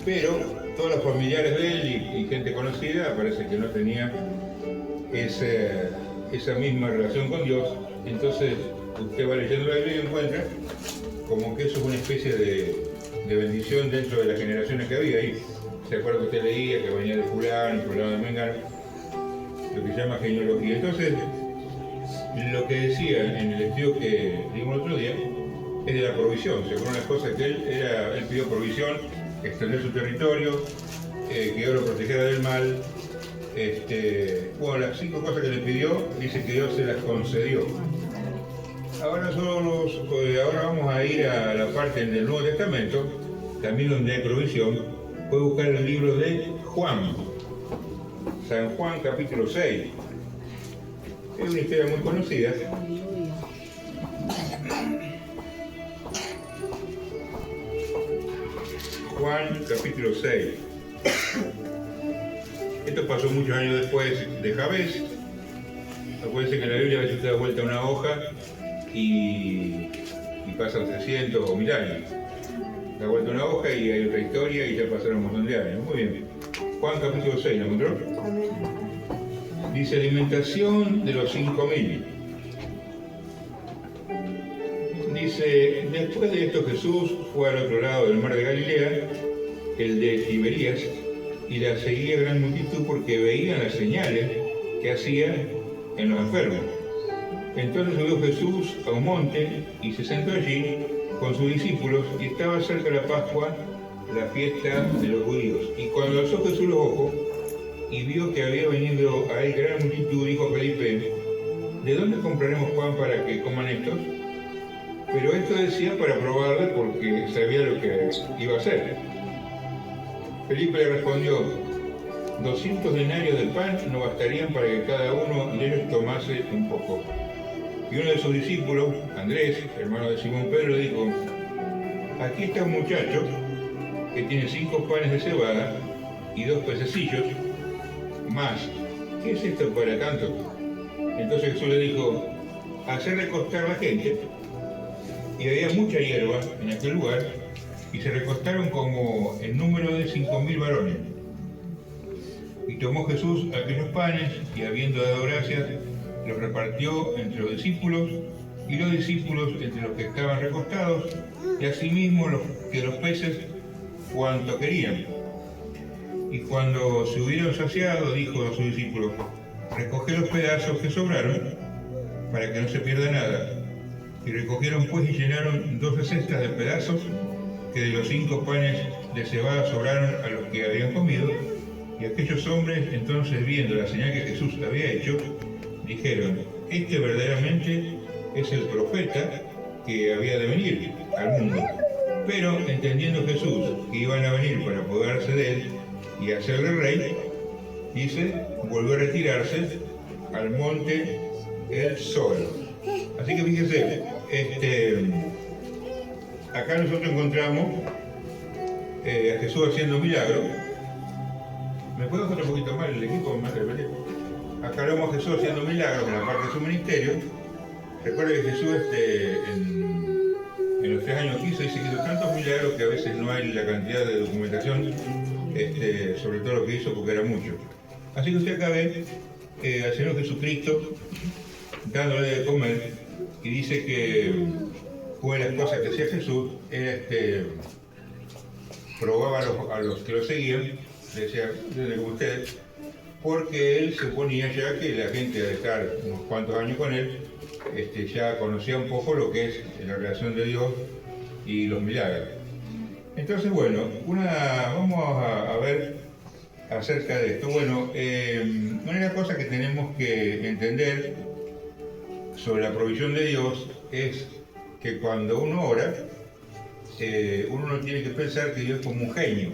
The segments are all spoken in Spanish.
pero todos los familiares de él y gente conocida parece que no tenía esa misma relación con Dios. Entonces usted va leyendo la Biblia y encuentra como que eso es una especie de bendición dentro de las generaciones que había ahí. ¿Se acuerda que usted leía que venía de fulano, fulano de mengano? Lo que se llama genealogía. Entonces, lo que decía en el estudio que dimos el otro día es de la provisión. Según las cosas que él pidió provisión, extender su territorio, que Dios lo protegiera del mal. Bueno, las 5 cosas que le pidió, dice que Dios se las concedió. Ahora vamos a ir a la parte del Nuevo Testamento, también donde hay provisión. Puede buscar el libro de Juan, San Juan capítulo 6. Es una historia muy conocida. Juan capítulo 6. Esto pasó muchos años después de Jabez. Acuérdense que en la Biblia a veces usted da vuelta una hoja y pasan 300 o 1000 años. Da vuelta una hoja y hay otra historia y ya pasaron un montón de años. Muy bien. Juan capítulo 6, ¿lo encontró? Dice alimentación de los 5000. Dice, después de esto Jesús fue al otro lado del mar de Galilea, el de Tiberías, y la seguía gran multitud porque veían las señales que hacía en los enfermos. Entonces subió Jesús a un monte y se sentó allí con sus discípulos, y estaba cerca de la Pascua, la fiesta de los judíos. Y cuando alzó Jesús los ojos y vio que había venido a él gran multitud, dijo a Felipe: ¿de dónde compraremos pan para que coman estos? Pero esto decía para probarle, porque sabía lo que iba a hacer. Felipe le respondió: 200 denarios de pan no bastarían para que cada uno de ellos tomase un poco. Y uno de sus discípulos, Andrés, hermano de Simón Pedro, le dijo: aquí está un muchacho que tiene 5 panes de cebada y 2 pececillos más. ¿Qué es esto para tanto? Entonces Jesús le dijo: hacer recostar la gente. Y había mucha hierba en aquel lugar, y se recostaron como en número de 5000 varones. Y tomó Jesús aquellos panes, y habiendo dado gracias, los repartió entre los discípulos, y los discípulos entre los que estaban recostados, y asimismo los peces cuanto querían. Y cuando se hubieron saciado, dijo a sus discípulos: recoged los pedazos que sobraron, para que no se pierda nada. Y recogieron pues y llenaron 12 cestas de pedazos que de los 5 panes de cebada sobraron a los que habían comido. Y aquellos hombres, entonces, viendo la señal que Jesús había hecho, dijeron: este verdaderamente es el profeta que había de venir al mundo. Pero entendiendo Jesús que iban a venir para apoderarse de él y hacerle rey, dice, volvió a retirarse al monte él solo. Así que fíjense, acá nosotros encontramos a Jesús haciendo milagros. ¿Me puedo hacer un poquito más el equipo? Acá vemos a Jesús haciendo milagros en la parte de su ministerio. Recuerda que Jesús en los 3 años que hizo tantos milagros que a veces no hay la cantidad de documentación sobre todo lo que hizo, porque era mucho. Así que usted acá ve al Señor Jesucristo dándole de comer, y dice que una de las cosas que hacía Jesús era probaba a los que lo seguían, le decía: desde como ustedes, porque él se ponía ya que la gente, al estar unos cuantos años con él, ya conocía un poco lo que es la relación de Dios y los milagros. Entonces, bueno, vamos a ver acerca de esto. Bueno, una de las cosas que tenemos que entender sobre la provisión de Dios es que cuando uno ora, uno no tiene que pensar que Dios es como un genio.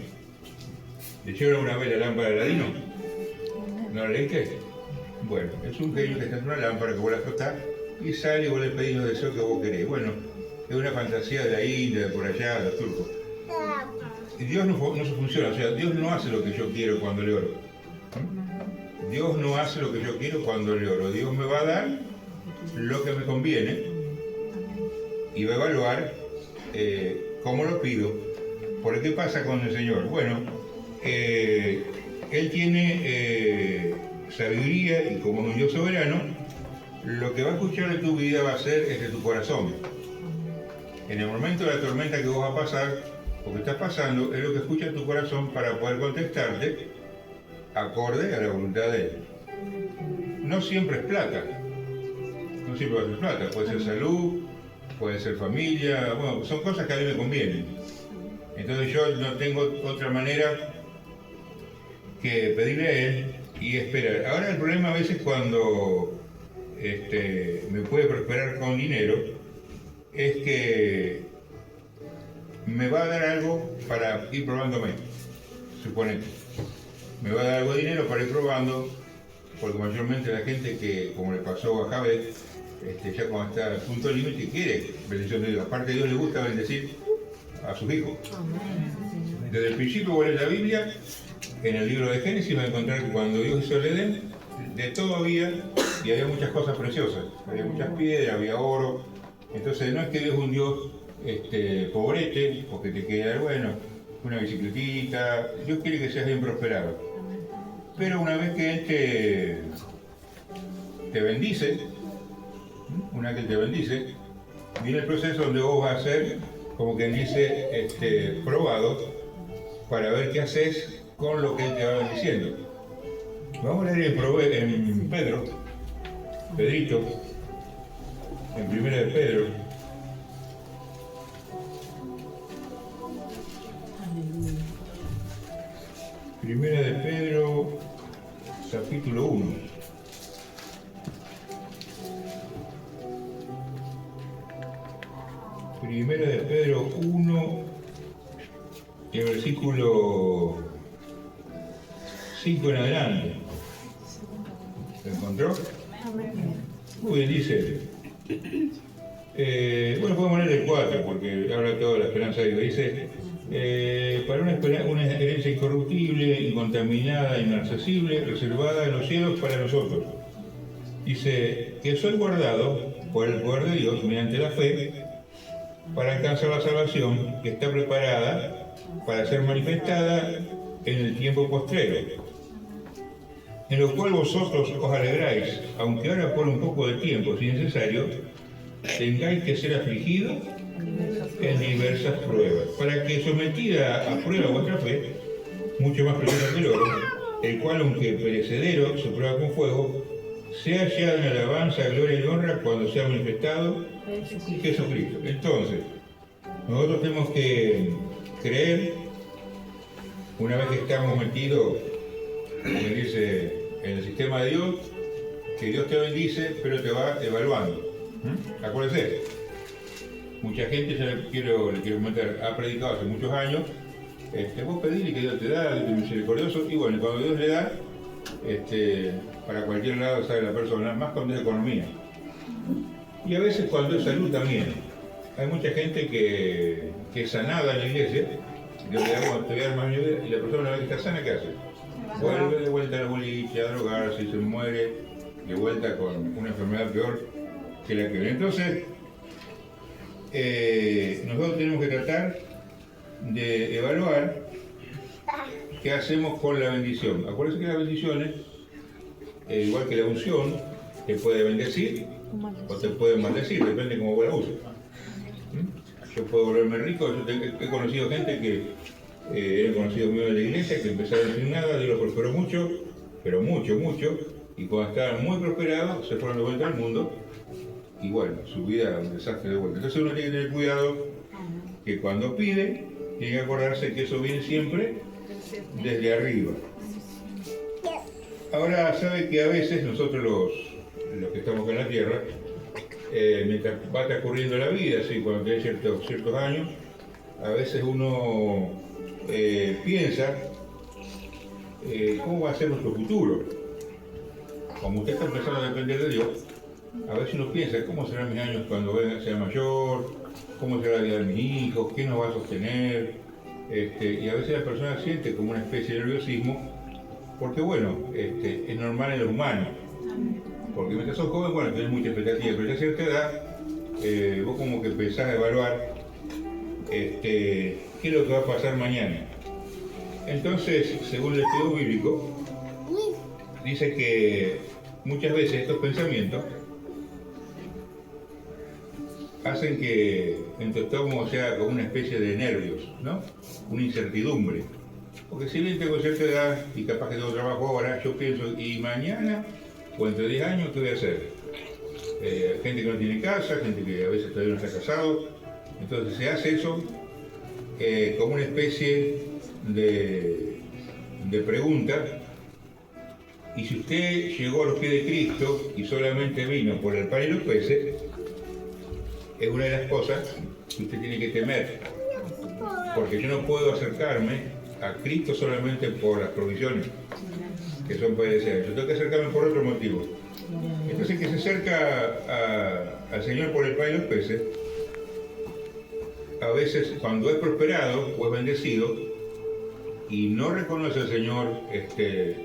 ¿Le echaron una vez la lámpara de Aladino? ¿No la leíste? Bueno, es un genio que está en una lámpara que vos la tocás y sale y vos le pedís los deseos que vos querés. Bueno, es una fantasía de la India, de por allá, de los turcos. Y Dios no se funciona, o sea, Dios no hace lo que yo quiero cuando le oro. Dios no hace lo que yo quiero cuando le oro. Dios me va a dar lo que me conviene y va a evaluar cómo lo pido. Porque ¿qué pasa con el Señor? Bueno, Él tiene sabiduría y como es un Dios soberano, lo que va a escuchar de tu vida va a ser de tu corazón. En el momento de la tormenta que vos vas a pasar, o que estás pasando, es lo que escucha tu corazón para poder contestarte acorde a la voluntad de Él. No siempre es plata, no siempre va a ser plata, puede ser salud, puede ser familia, bueno, son cosas que a mí me convienen. Entonces yo no tengo otra manera que pedirle a Él y esperar. Ahora el problema a veces cuando me puede prosperar con dinero es que me va a dar algo para ir probándome, suponete. Me va a dar algo de dinero para ir probando, porque mayormente la gente que, como le pasó a Jabez, ya cuando está al punto límite quiere bendición de Dios. Aparte, a Dios le gusta bendecir a sus hijos. Desde el principio, vos lees la Biblia, en el libro de Génesis va a encontrar que cuando Dios hizo el Edén, de todo había, y había muchas cosas preciosas. Había muchas piedras, había oro. Entonces, no es que Dios es un Dios pobrete, porque te queda, bueno, una bicicletita. Dios quiere que seas bien prosperado. Pero una vez que Él te bendice, una vez que Él te bendice, viene el proceso donde vos vas a ser, como quien dice, probado, para ver qué haces con lo que Él te va bendiciendo. Vamos a leer en Pedrito, en Primera de Pedro. Primera de Pedro, capítulo 1. Primera de Pedro 1, el versículo 5 en adelante. ¿Lo encontró? Muy bien, dice. Bueno, podemos leer el 4 porque habla toda la esperanza de Dios. Dice, para una herencia incorruptible, incontaminada, inaccesible, reservada en los cielos para nosotros. Dice que soy guardado por el poder de Dios mediante la fe para alcanzar la salvación que está preparada para ser manifestada en el tiempo postrero, en lo cual vosotros os alegráis, aunque ahora por un poco de tiempo, si necesario, tengáis que ser afligidos en diversas pruebas, para que sometida a prueba vuestra fe, mucho más preciosa que el oro, el cual, aunque perecedero, se prueba con fuego, sea hallado en alabanza, gloria y honra cuando sea manifestado Jesucristo. Entonces, nosotros tenemos que creer, una vez que estamos metidos, como dice, en el sistema de Dios, que Dios te bendice, pero te va evaluando. Acuérdense, mucha gente, ya le quiero comentar, ha predicado hace muchos años, vos pedile que Dios te da, Dios es misericordioso, y bueno, cuando Dios le da, para cualquier lado sale la persona, más cuando es economía. Y a veces cuando es salud también. Hay mucha gente que es sanada en la iglesia, Dios le da, bueno, te voy a dar más ayuda, y la persona una vez que está sana, ¿qué hace? Vuelve de vuelta al boliche, a drogarse, y se muere de vuelta con una enfermedad peor que la que viene. Entonces, nosotros tenemos que tratar de evaluar qué hacemos con la bendición. Acuérdense que las bendiciones, igual que la unción, te puede bendecir o te puede maldecir, depende cómo vos la uses. Yo puedo volverme rico, yo he conocido gente que eran conocidos míos de la iglesia, que empezaron sin nada, Dios los prosperó mucho, pero mucho, y cuando estaban muy prosperados, se fueron de vuelta al mundo, y bueno, su vida un desastre de vuelta. Entonces uno tiene que tener cuidado que cuando pide, tiene que acordarse que eso viene siempre desde arriba. Ahora sabe que a veces nosotros los que estamos acá en la tierra, mientras va transcurriendo la vida, ¿sí? Cuando tiene ciertos años, a veces uno piensa cómo va a ser nuestro futuro. Como usted está empezando a depender de Dios, a veces uno piensa cómo serán mis años cuando sea mayor, cómo será la vida de mis hijos, qué nos va a sostener. Y a veces la persona siente como una especie de nerviosismo, porque bueno, es normal en los humanos. Porque mientras sos joven, bueno, tenés mucha expectativa, pero ya a cierta edad, vos como que empezás a evaluar qué es lo que va a pasar mañana. Entonces, según el estudio bíblico, dice que muchas veces estos pensamientos hacen que en tu estómago sea como una especie de nervios, ¿no? Una incertidumbre. Porque si bien tengo cierta edad y capaz que tengo trabajo ahora, yo pienso, ¿y mañana o entre 10 años qué voy a hacer? Gente que no tiene casa, gente que a veces todavía no está casado. Entonces se hace eso como una especie de pregunta. Y si usted llegó a los pies de Cristo y solamente vino por el pan y los peces, es una de las cosas que usted tiene que temer. Porque yo no puedo acercarme a Cristo solamente por las provisiones que son padecidas. Yo tengo que acercarme por otro motivo. Entonces el que se acerca al Señor por el pan y los peces, a veces cuando es prosperado o es bendecido y no reconoce al Señor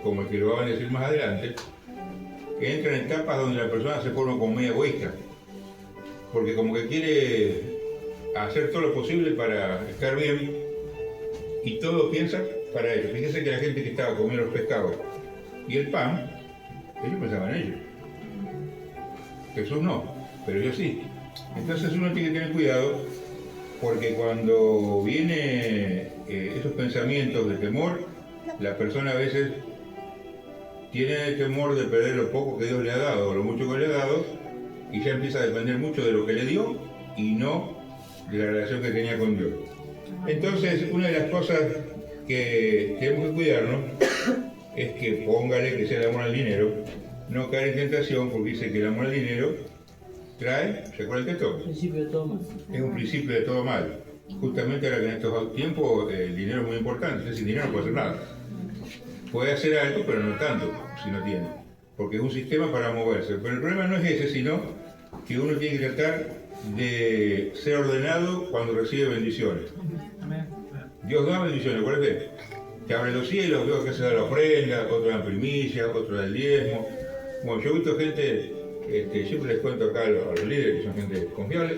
como el que lo va a bendecir más adelante, entra en etapas donde la persona se forma como media egoísta, porque como que quiere hacer todo lo posible para estar bien y todo piensa para ellos. Fíjense que la gente que estaba comiendo los pescados y el pan, ellos pensaban en ellos. Jesús no, pero yo sí. Entonces uno tiene que tener cuidado, porque cuando vienen esos pensamientos de temor, la persona a veces tiene temor de perder lo poco que Dios le ha dado o lo mucho que le ha dado, y ya empieza a depender mucho de lo que le dio y no de la relación que tenía con Dios. Entonces, una de las cosas que tenemos que cuidarnos es que póngale que sea el amor al dinero, no caer en tentación, porque dice que el amor al dinero trae, ¿se acuerdan de esto? Principio de todo mal. Es un principio de todo mal. Justamente ahora que en estos tiempos el dinero es muy importante, entonces sin dinero no puede hacer nada. Puede hacer algo, pero no tanto, si no tiene, porque es un sistema para moverse. Pero el problema no es ese, sino que uno tiene que tratar de ser ordenado cuando recibe bendiciones. Dios da bendiciones, acuérdate. Te abre los cielos, veo que se da la ofrenda, otro da primicia, otro da el diezmo. Bueno, yo he visto gente, siempre les cuento acá a los líderes, que son gente confiable,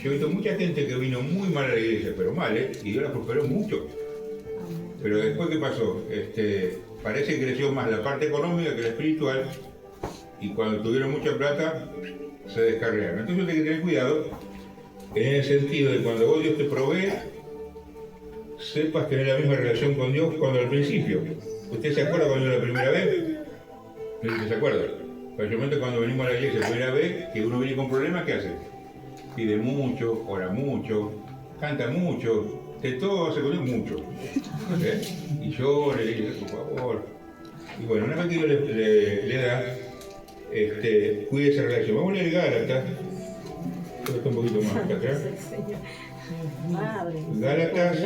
yo he visto mucha gente que vino muy mal a la iglesia, pero mal, y Dios la prosperó mucho. Pero después, ¿qué pasó? Parece que creció más la parte económica que la espiritual, y cuando tuvieron mucha plata, se descarriaron. Entonces hay que tener cuidado en el sentido de cuando vos Dios te provee, sepas tener la misma relación con Dios cuando al principio. ¿Usted se acuerda cuando la primera vez? No sé si se acuerda. Especialmente cuando venimos a la iglesia la primera vez, que uno viene con problemas, ¿qué hace? Pide mucho, ora mucho, canta mucho, de todo hace con Dios mucho. Y llora, le dice, por favor. Y bueno, una vez que Dios le da, cuide esa relación. Vamos a leer Gálatas. Esto está un poquito más acá atrás. Gálatas,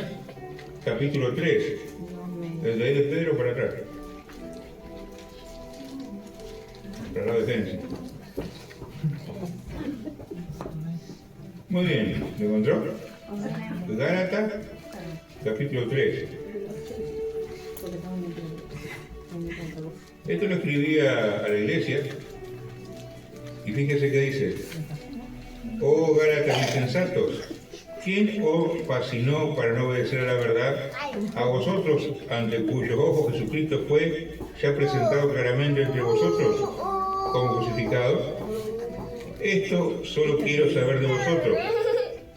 capítulo 3. Desde ahí de Pedro para atrás. Para la defensa. Muy bien, ¿lo encontró? Gálatas, capítulo 3. Esto lo escribía a la iglesia, y fíjese que dice: oh Gálatas insensatos, ¿quién os fascinó para no obedecer a la verdad? A vosotros, ante cuyos ojos Jesucristo fue ya presentado claramente entre vosotros como crucificado. Esto solo quiero saber de vosotros: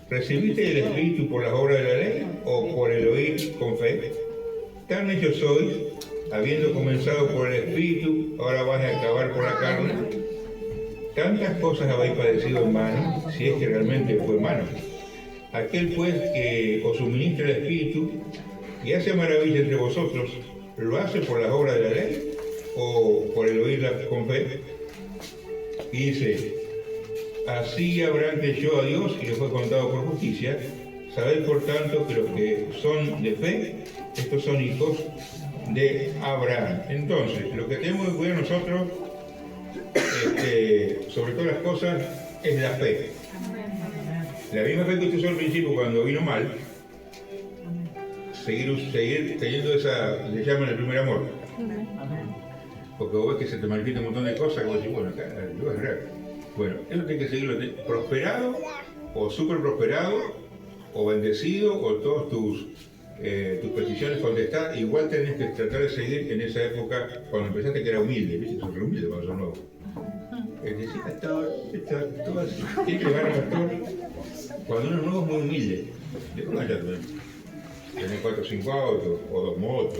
¿recibiste el Espíritu por las obras de la ley o por el oír con fe? Tan hechos sois, habiendo comenzado por el Espíritu, ahora vais a acabar por la carne. Tantas cosas habéis padecido en vano, si es que realmente fue en vano. Aquel pues que os suministra el Espíritu y hace maravilla entre vosotros, ¿lo hace por las obras de la ley o por el oírla con fe? Y dice: así Abraham creyó a Dios y le fue contado por justicia. Sabéis por tanto que los que son de fe, estos son hijos de Abraham. Entonces, lo que tenemos que cuidar nosotros, sobre todas las cosas, es la fe. La misma fe que usted usó al principio cuando vino mal, seguir teniendo esa, le llaman el primer amor. Porque vos ves que se te manifiesta un montón de cosas, que vos decís, bueno, acá, yo es real. Bueno, eso tiene que seguirlo prosperado o súper prosperado o bendecido o todos tus peticiones contestadas. Igual tenés que tratar de seguir en esa época cuando empezaste, que era humilde, ¿viste? Sos humilde cuando sos nuevo. Decía, pastor, tiene que llegar al pastor. Cuando uno es nuevo es muy humilde. Después ya tenés 4 o 5 autos, o 2 motos.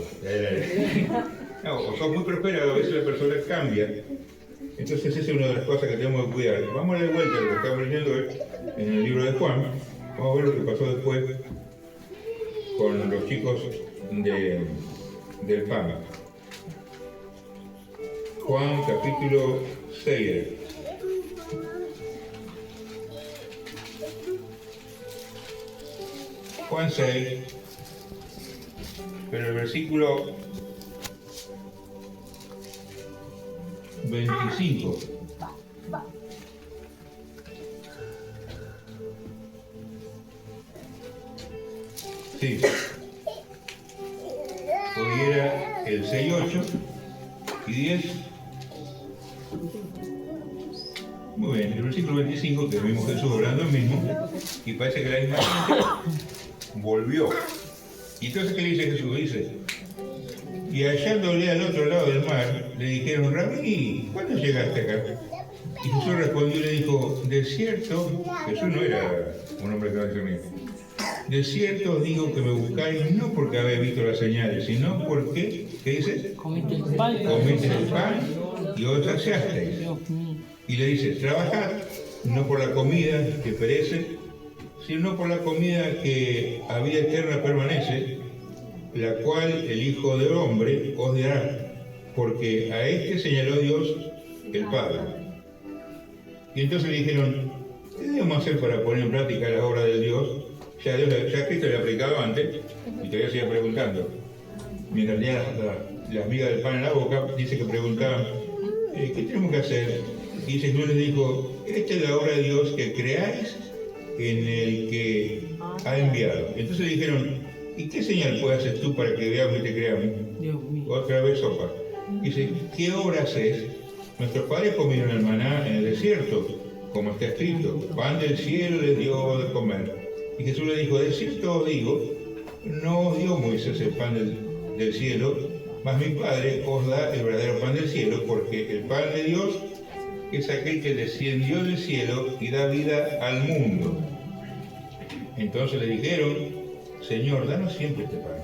No, o sos muy prosperado, a veces la persona cambia. Entonces esa es una de las cosas que tenemos que cuidar. Vamos a dar vuelta a lo que estamos leyendo en el libro de Juan. Vamos a ver lo que pasó después con los chicos del pan. Juan capítulo 6. Juan 6, pero el versículo 25. Sí. Hoy era el 6, 8 y 10. Muy bien, el versículo 25, que vimos Jesús hablando el mismo, y parece que la misma gente volvió. Y entonces, ¿qué le dice Jesús? Dice, y hallándole al otro lado del mar, le dijeron, Rabí, ¿cuándo llegaste acá? Y Jesús respondió y le dijo, de cierto, Jesús no era un hombre que no tenía. De cierto os digo que me buscáis no porque habéis visto las señales, sino porque, ¿qué dice? Comiste el pan y os saciasteis. Y le dice, trabajad no por la comida que perece, sino por la comida que a vida eterna permanece, la cual el Hijo del Hombre os dará, porque a este señaló Dios el Padre. Y entonces le dijeron, ¿qué debemos hacer para poner en práctica la obra del Dios? Ya Cristo le ha aplicado antes, y todavía sigue preguntando. Mientras tenía las migas del pan en la boca, dice que preguntaban, ¿qué tenemos que hacer? Y Jesús les dijo, esta es la obra de Dios, que creáis en el que ha enviado. Entonces le dijeron, ¿y qué señal puedes hacer tú para que veamos y te creamos? Otra vez sopa. Dice, ¿qué obra haces? Nuestros padres comieron el maná en el desierto, como está escrito, pan del cielo les dio de comer. Y Jesús le dijo, de cierto os digo, no os dio Moisés el pan del cielo, mas mi Padre os da el verdadero pan del cielo, porque el pan de Dios es aquel que descendió del cielo y da vida al mundo. Entonces le dijeron, Señor, danos siempre este pan.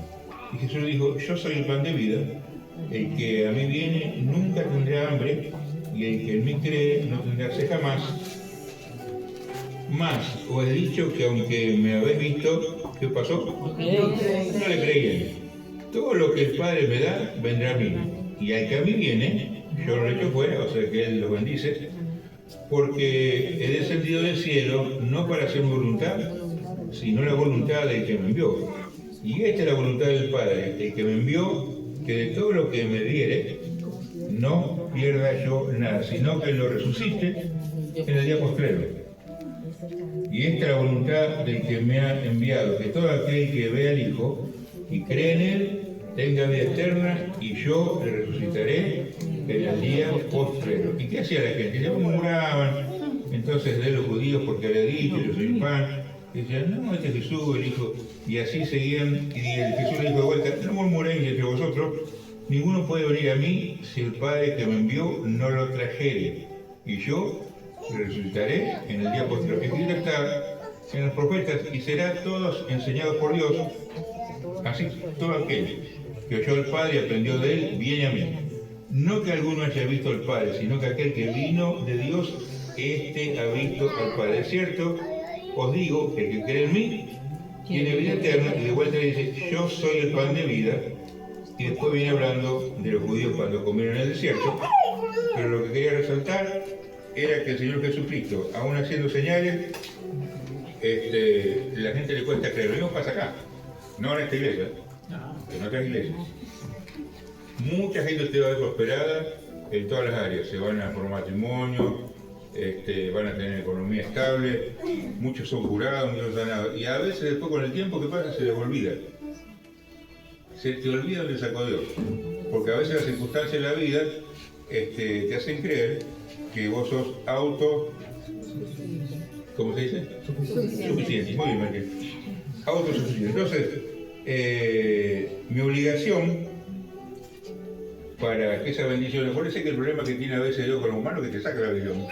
Y Jesús le dijo, yo soy el pan de vida, el que a mí viene nunca tendrá hambre, y el que en mí cree no tendrá sed jamás. Más os he dicho que aunque me habéis visto, ¿qué pasó? No le creían. Todo lo que el Padre me da, vendrá a mí. Y al que a mí viene, yo lo echo fuera, o sea que Él lo bendice, porque he descendido del cielo no para hacer mi voluntad, sino la voluntad del que me envió. Y esta es la voluntad del Padre, el que me envió, que de todo lo que me diere, no pierda yo nada, sino que lo resucite en el día postrero. Y esta es la voluntad del que me ha enviado, que todo aquel que vea al Hijo y cree en Él, tenga vida eterna, y yo le resucitaré en el día postrero. ¿Y qué hacía la gente? Se murmuraban entonces de los judíos porque había dicho, yo soy el pan. Y decían, no, este es Jesús, el Hijo. Y así seguían, y Jesús le dijo de vuelta, no murmuréis entre vosotros, ninguno puede venir a mí si el Padre que me envió no lo trajere. Y yo le resucitaré en el día postrero. Escrito está en los profetas, y será todos enseñados por Dios. Así todo aquel que oyó al Padre y aprendió de Él, viene a mí. No que alguno haya visto al Padre, sino que aquel que vino de Dios, éste ha visto al Padre. Es cierto, os digo, el que cree en mí, tiene vida eterna, y de vuelta le dice, yo soy el pan de vida, y después viene hablando de los judíos cuando comieron en el desierto, pero lo que quería resaltar era que el Señor Jesucristo, aún haciendo señales, la gente le cuesta creer. Lo mismo pasa acá, no en esta iglesia, en otras iglesias. Mucha gente te va a ver prosperada en todas las áreas, se van a por matrimonio, van a tener economía estable, muchos son curados, muchos son sanados, y a veces después con el tiempo que pasa se les olvida. Se te olvida dónde sacó Dios, porque a veces las circunstancias de la vida te hacen creer que vos sos ¿cómo se dice? Suficiente. Muy bien, María. autosuficiencia. Entonces, mi obligación para que esa bendición, por eso es que el problema que tiene a veces Dios con los humanos es que te saca la bendición.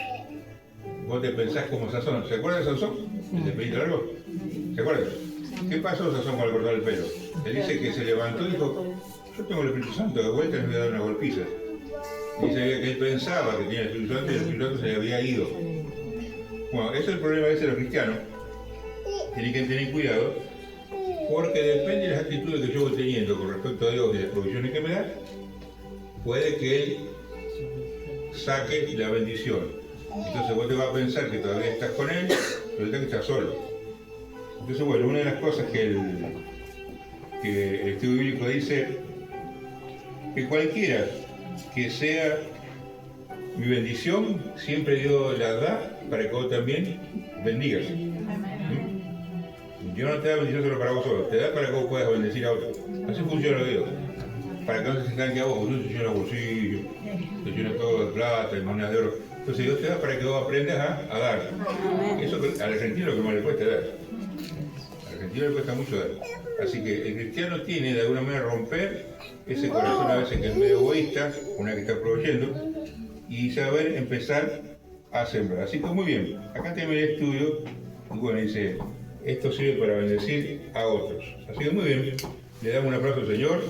Vos te pensás como Sansón. ¿Se acuerdan de Sansón? ¿El de pelito largo? ¿Se acuerdan? ¿Qué pasó Sansón al cortar el pelo? Él dice que se levantó y dijo, yo tengo el Espíritu Santo, de vuelta les voy a dar una golpiza. Dice que él pensaba que tenía el Espíritu Santo y el Espíritu Santo se le había ido. Bueno, ese es el problema a veces de los cristianos. Tienen que tener cuidado, porque depende de las actitudes que yo voy teniendo con respecto a Dios y las provisiones que me da, puede que Él saque la bendición. Entonces vos te vas a pensar que todavía estás con Él, pero que estás solo. Entonces, bueno, una de las cosas que el estudio bíblico dice, que cualquiera que sea mi bendición, siempre Dios la da para que vos también bendigas. Dios no te da bendición solo para vos solo, te da para que vos puedas bendecir a otros. Así funciona Dios. Para que no se sientan que a vos, Dios te llena bolsillo, te llena todo de plata, de monedas de oro. Entonces Dios te da para que vos aprendas a dar. Eso al argentino lo que más le cuesta dar. Al argentino le cuesta mucho dar. Así que el cristiano tiene de alguna manera romper ese corazón a veces que es medio egoísta, una que está proveyendo, y saber empezar a sembrar. Así que muy bien, acá tengo el estudio, y bueno, dice, esto sirve para bendecir a otros. Así que muy bien, le damos un aplauso al Señor.